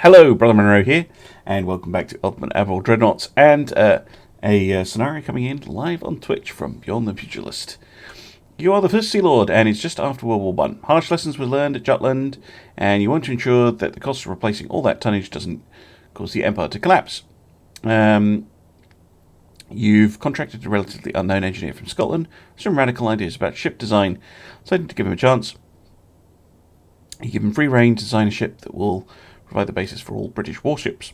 Hello, Brother Monroe here, and welcome back to Ultimate Admiral Dreadnoughts, and a scenario coming in live on Twitch from Beyond the Pugilist. You are the first Sea Lord, and it's just after World War One. Harsh lessons were learned at Jutland, and you want to ensure that the cost of replacing all that tonnage doesn't cause the Empire to collapse. You've contracted a relatively unknown engineer from Scotland with some radical ideas about ship design, deciding to give him a chance. You give him free rein to design a ship that will provide the basis for all British warships.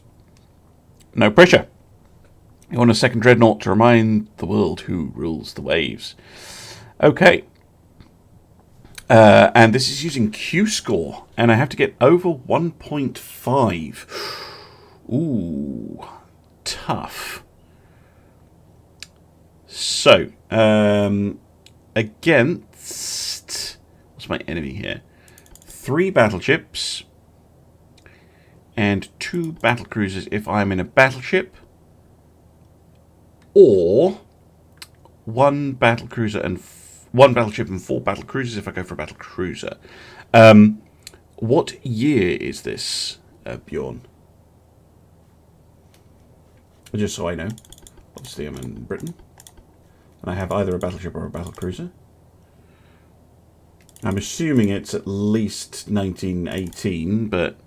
No pressure. You want a second dreadnought to remind the world who rules the waves. Okay. And this is using Q score, and I have to get over 1.5. Ooh, tough. So, against, what's my enemy here? 3 battleships and 2 battle cruisers if I'm in a battleship, or 1 battle cruiser and 1 battleship and 4 battle cruisers if I go for a battle cruiser. What year is this, Bjorn? Just so I know. Obviously, I'm in Britain, and I have either a battleship or a battle cruiser. I'm assuming it's at least 1918, but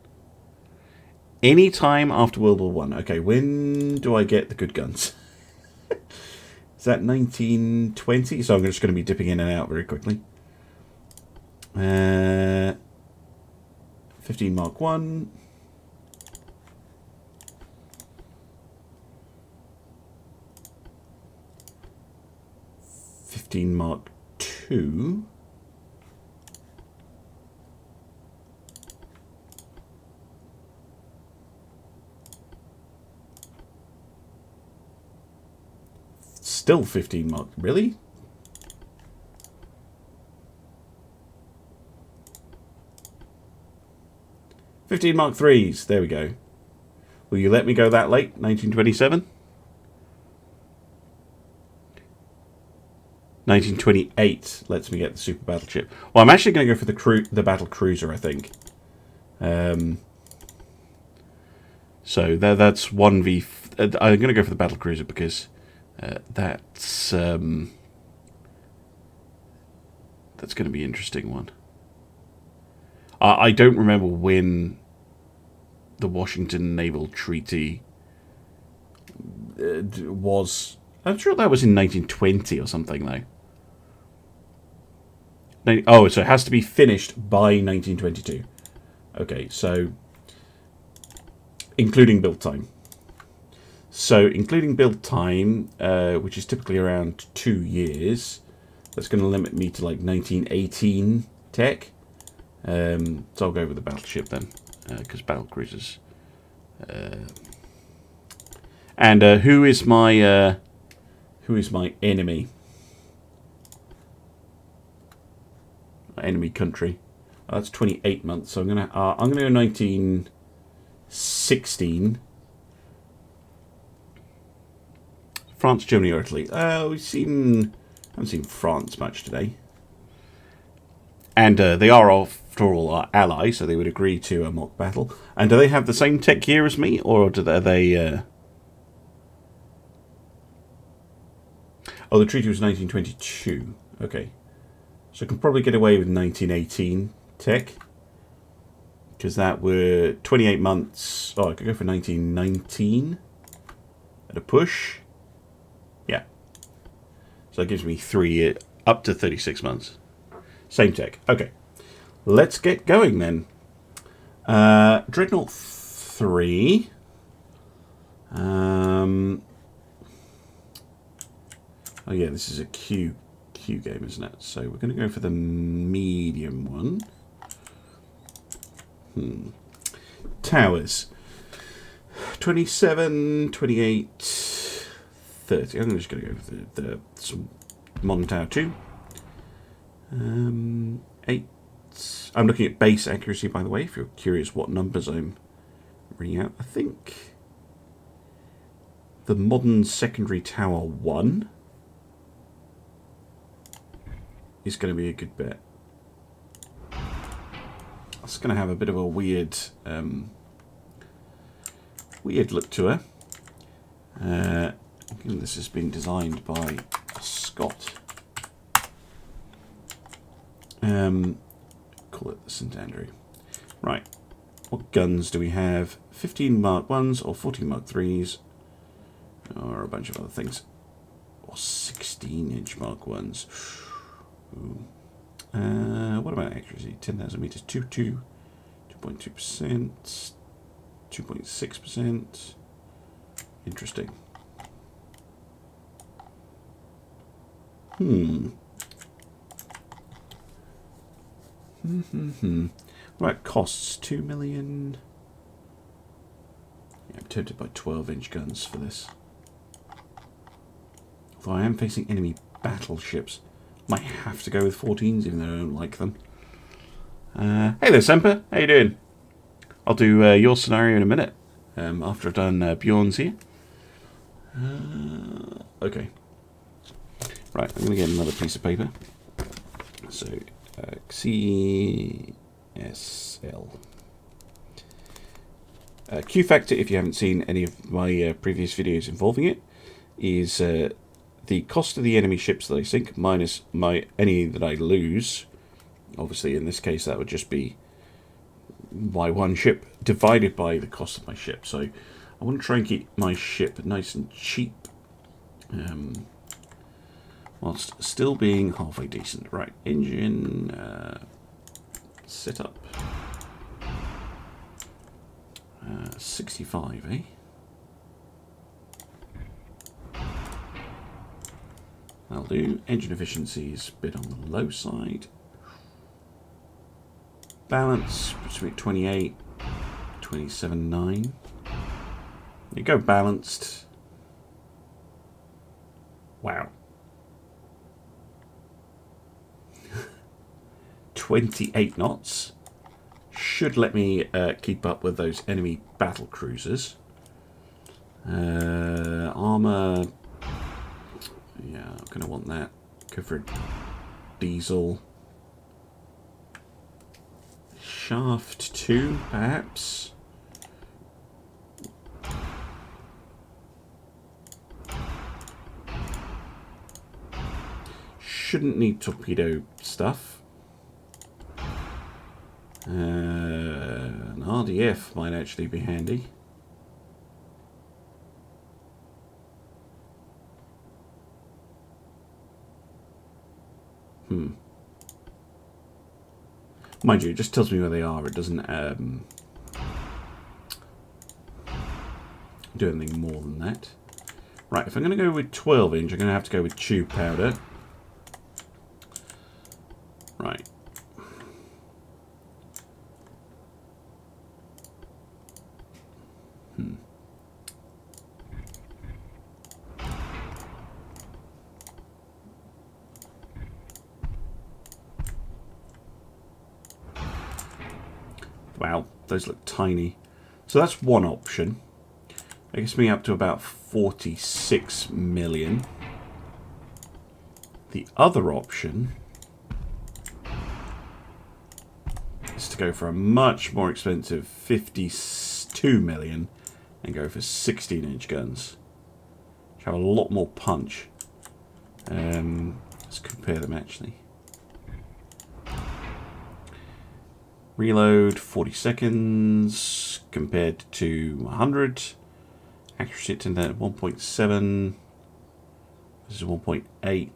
any time after World War One. Okay, when do I get the good guns? Is that 1920? So I'm just going to be dipping in and out very quickly. 15 Mark 1. Mark 2. Still 15 Mark, really? $15 Mark 3s, there we go. Will you let me go that late, 1927? 1928 lets me get the super battleship. Well, I'm actually going to go for the battle cruiser, I think. So that's 1v. I'm going to go for the battle cruiser because that's going to be an interesting one. I don't remember when the Washington Naval Treaty was. I'm sure that was in 1920 or something, though. Oh, so it has to be finished by 1922. Okay, so including build time. So including build time, which is typically around 2 years, that's going to limit me to like 1918 tech. So I'll go with the battleship then, because battle cruisers. And who is my enemy? My enemy country. Oh, that's 28 months. So I'm gonna go 1916. France, Germany, or Italy. We haven't seen France much today. And they are, after all, our allies, so they would agree to a mock battle. And do they have the same tech gear as me, or do they? Oh, the treaty was 1922. Okay, so I can probably get away with 1918 tech, because that were 28 months. Oh, I could go for 1919 at a push. Yeah, so that gives me 3 up to 36 months. Same tech. Okay, let's get going then. Dreadnought 3. Oh yeah, this is a Q game, isn't it? So we're going to go for the medium one. Towers. 27, 28, 30. I'm just going to go for the modern tower 2. 8. I'm looking at base accuracy, by the way, if you're curious what numbers I'm reading out. I think the modern secondary tower 1 is going to be a good bet. That's going to have a bit of a weird weird look to her. This has been designed by a Scot. Call it the St Andrew. Right. What guns do we have? 15 Mark 1s or 14 Mark 3s? Or a bunch of other things. Or 16-inch Mark 1s. Ooh. What about accuracy? 10,000 meters. 2.2%. 2.6%. Interesting. Right, costs 2 million. Yeah, I'm tempted by 12-inch guns for this. Although I am facing enemy battleships. Might have to go with 14s, even though I don't like them. Hey there, Semper. How you doing? I'll do your scenario in a minute. After I've done Bjorn's here. Okay. Right, I'm going to get another piece of paper. So, CSL. Q factor, if you haven't seen any of my previous videos involving it, is the cost of the enemy ships that I sink minus any that I lose. Obviously, in this case, that would just be my one ship divided by the cost of my ship. So, I want to try and keep my ship nice and cheap, whilst still being halfway decent. Right, engine set up 65, eh? That'll do. Engine efficiency is a bit on the low side. Balance between 28, 27.9. You go balanced. Wow. 28 knots. Should let me keep up with those enemy battle cruisers. Armor. Yeah, I'm going to want that. Go for a diesel. Shaft 2, perhaps. Shouldn't need torpedo stuff. An RDF might actually be handy. Mind you, it just tells me where they are. It doesn't do anything more than that. Right, if I'm going to go with 12-inch, I'm going to have to go with tube powder. Right. Wow, those look tiny. So that's one option. That gets me up to about 46 million. The other option is to go for a much more expensive 52 million and go for 16-inch guns, which have a lot more punch. Let's compare them actually. Reload 40 seconds compared to 100. Accuracy at 1.7. This is 1.8.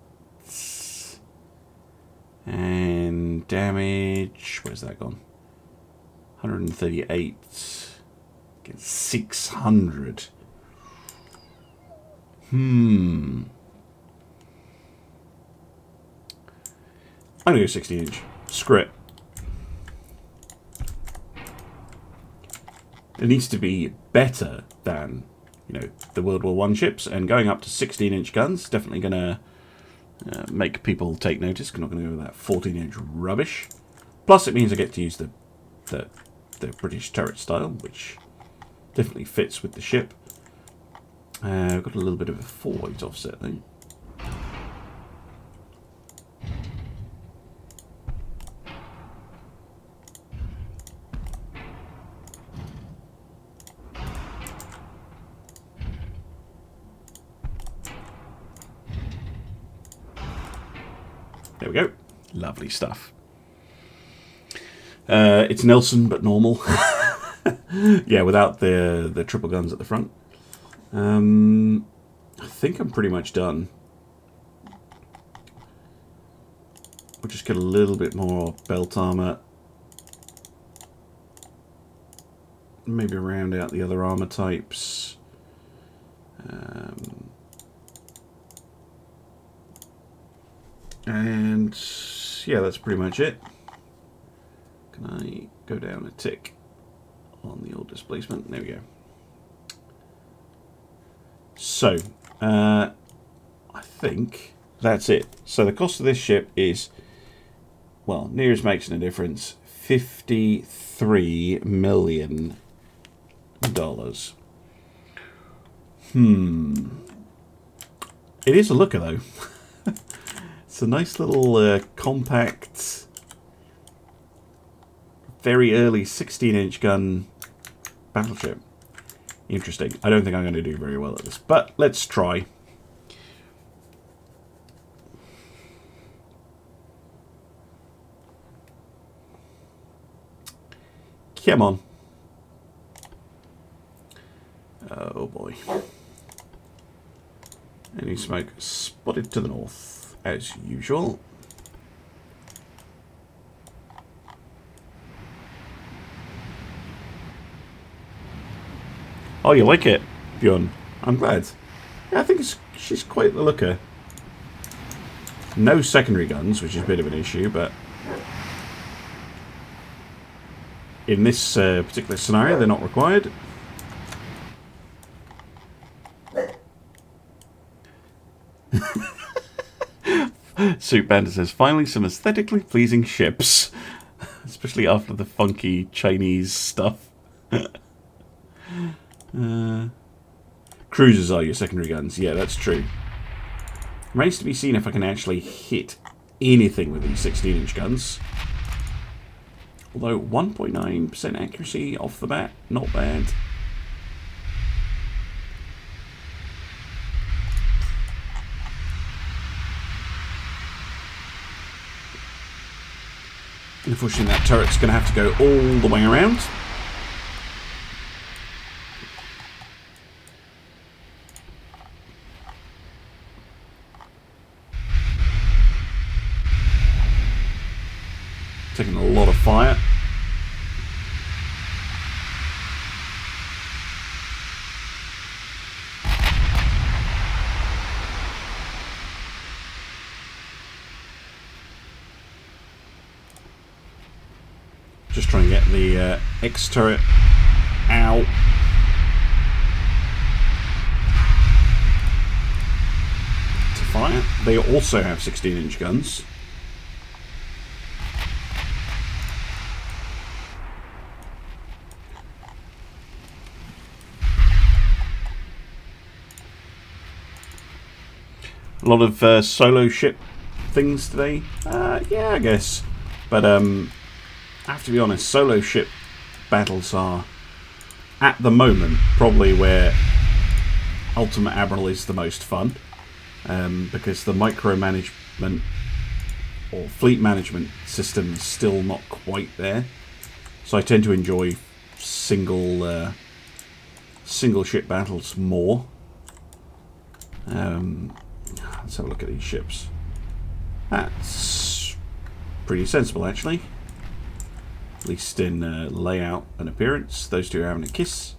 And damage, where's that gone? 138. Get 600. I'm gonna go 16-inch. Screw it. It needs to be better than, you know, the World War I ships, and going up to 16-inch guns definitely going to make people take notice. I'm not going to go with that 14-inch rubbish. Plus, it means I get to use the British turret style, which definitely fits with the ship. I've got a little bit of a 4-weight offset thing. There we go. Lovely stuff. It's Nelson, but normal. Yeah, without the triple guns at the front. I think I'm pretty much done. We'll just get a little bit more belt armor. Maybe round out the other armor types. And yeah, that's pretty much it. Can I go down a tick on the old displacement? There we go. So, I think that's it. So the cost of this ship is, well, near as makes no difference, $53 million. It is a looker, though. It's a nice little compact, very early 16-inch gun battleship. Interesting. I don't think I'm going to do very well at this, but let's try. Come on. Oh boy. Any smoke spotted to the north, as usual. Oh, you like it, Bjorn? I'm glad. Yeah, I think she's quite the looker. No secondary guns, which is a bit of an issue, but in this particular scenario, they're not required. Soup Bandit says, finally some aesthetically pleasing ships. Especially after the funky Chinese stuff. Cruisers are your secondary guns. Yeah, that's true. Remains to be seen if I can actually hit anything with these 16-inch guns. Although 1.9% accuracy off the bat, not bad. And unfortunately that turret's going to have to go all the way around. Taking a lot of fire. Just trying to get the X turret out. To fire. They also have 16-inch guns. A lot of solo ship things today. Yeah, I guess. But I have to be honest, solo ship battles are, at the moment, probably where Ultimate Admiral is the most fun. Because the micromanagement or fleet management system is still not quite there. So I tend to enjoy single ship battles more. Let's have a look at these ships. That's pretty sensible, actually. At least in layout and appearance. Those two are having a kiss.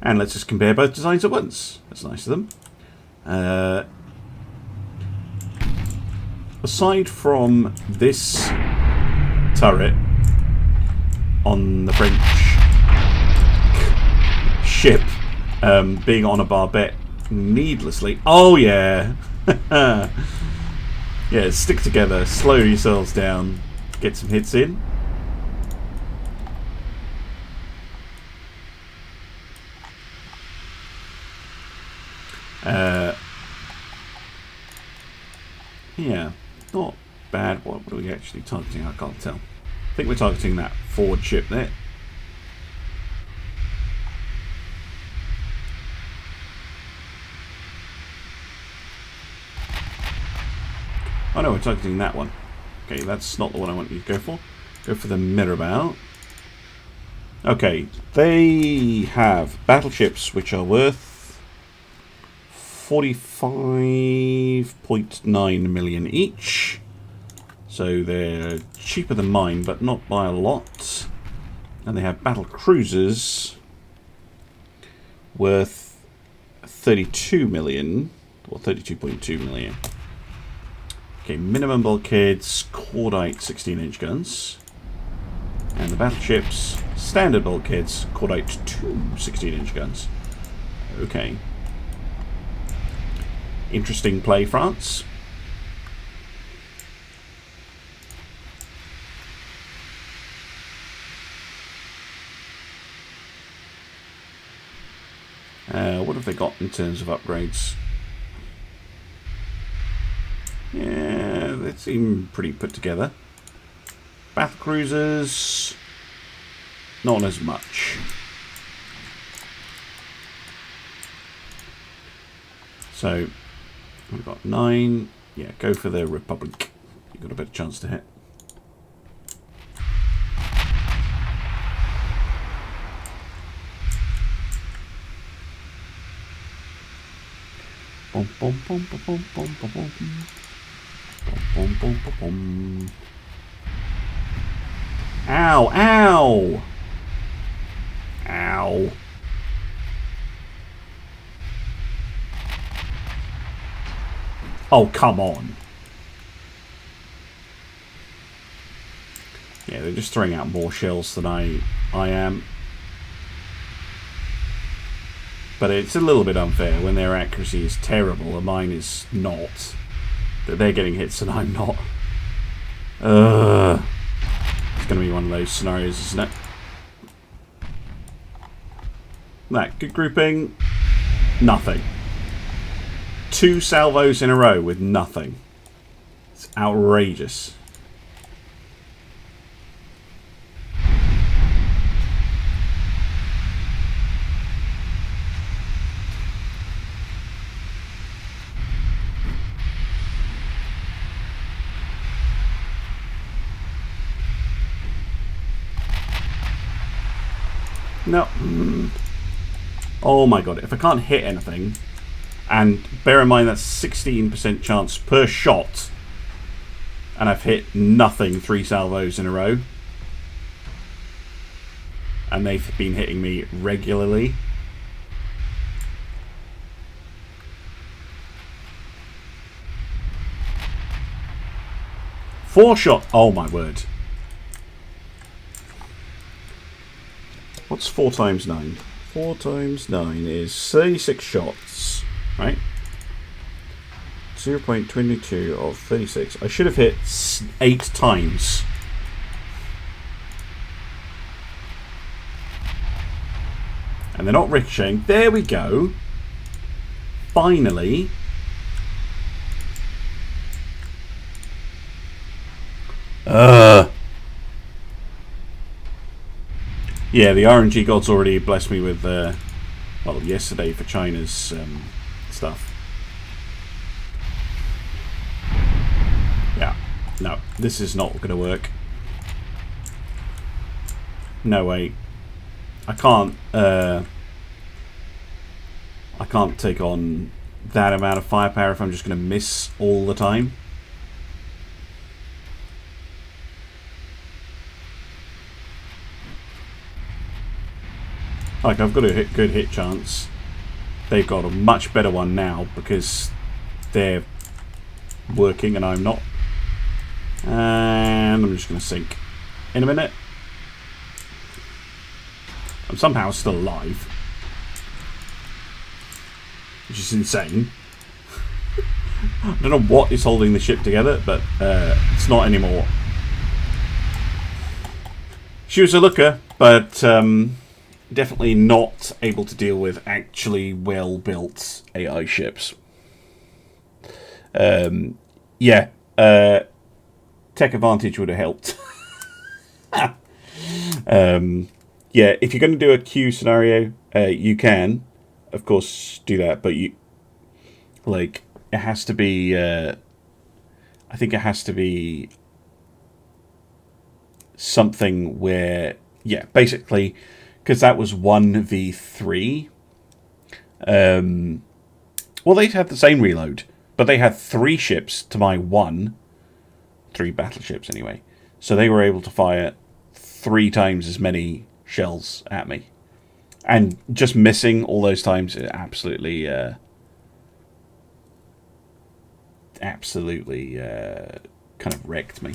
And let's just compare both designs at once. That's nice of them. Aside from this turret on the French ship being on a barbette needlessly. Oh yeah. Yeah, stick together, slow yourselves down, get some hits in. Yeah, not bad. What are we actually targeting? I can't tell. I think we're targeting that forward ship there. Oh no, we're targeting that one. Okay, that's not the one I want you to go for. Go for the Mirabelle. Okay, they have battleships which are worth 45.9 million each. So they're cheaper than mine, but not by a lot. And they have battle cruisers worth 32 million, or 32.2 million. Okay, minimum bulkheads, cordite 16-inch guns. And the battleships, standard bulkheads, cordite 2 16-inch guns. Okay. Interesting play, France. What have they got in terms of upgrades? Yeah, they seem pretty put together. Battle cruisers, not as much. So, we've got 9. Yeah, go for the Republic. You've got a better chance to hit. Boom, boom, boom, boom, boom, boom, boom, boom. Boom, boom, boom, boom. Ow, ow! Ow. Oh, come on. Yeah, they're just throwing out more shells than I am. But it's a little bit unfair when their accuracy is terrible and mine is not. That they're getting hits and I'm not. It's going to be one of those scenarios, isn't it? That good grouping. Nothing. 2 salvos in a row with nothing. It's outrageous. No. Oh my god, if I can't hit anything, and bear in mind that's 16% chance per shot, and I've hit nothing 3 salvos in a row, and they've been hitting me regularly. Four shot. Oh my word. What's 4 times 9? 4 times 9 is 36 shots, right? 0.22 of 36. I should have hit 8 times. And they're not ricocheting. There we go. Finally. Yeah, the RNG gods already blessed me with, well, yesterday for China's stuff. Yeah, no, this is not going to work. No way. I can't take on that amount of firepower if I'm just going to miss all the time. Like, I've got a good hit chance. They've got a much better one now because they're working and I'm not. And I'm just going to sink in a minute. I'm somehow still alive, which is insane. I don't know what is holding the ship together, but it's not anymore. She was a looker, but definitely not able to deal with actually well-built AI ships. Yeah, tech advantage would have helped. Yeah, if you're going to do a queue scenario, you can, of course, do that. But you, like, it has to be I think it has to be something where, yeah, basically, because that was 1v3. Well, they had the same reload, but they had 3 ships to my 1. 3 battleships, anyway. So they were able to fire 3 times as many shells at me. And just missing all those times, it absolutely kind of wrecked me.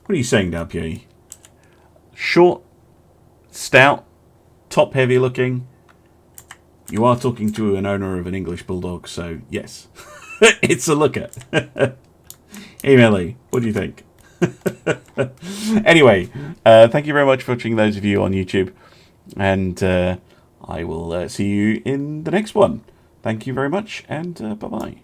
What are you saying, Tuppy? Short, stout, top-heavy looking. You are talking to an owner of an English bulldog, so yes, it's a looker. Hey, Melly, what do you think? Anyway, thank you very much for watching, those of you on YouTube, and I will see you in the next one. Thank you very much, and bye-bye.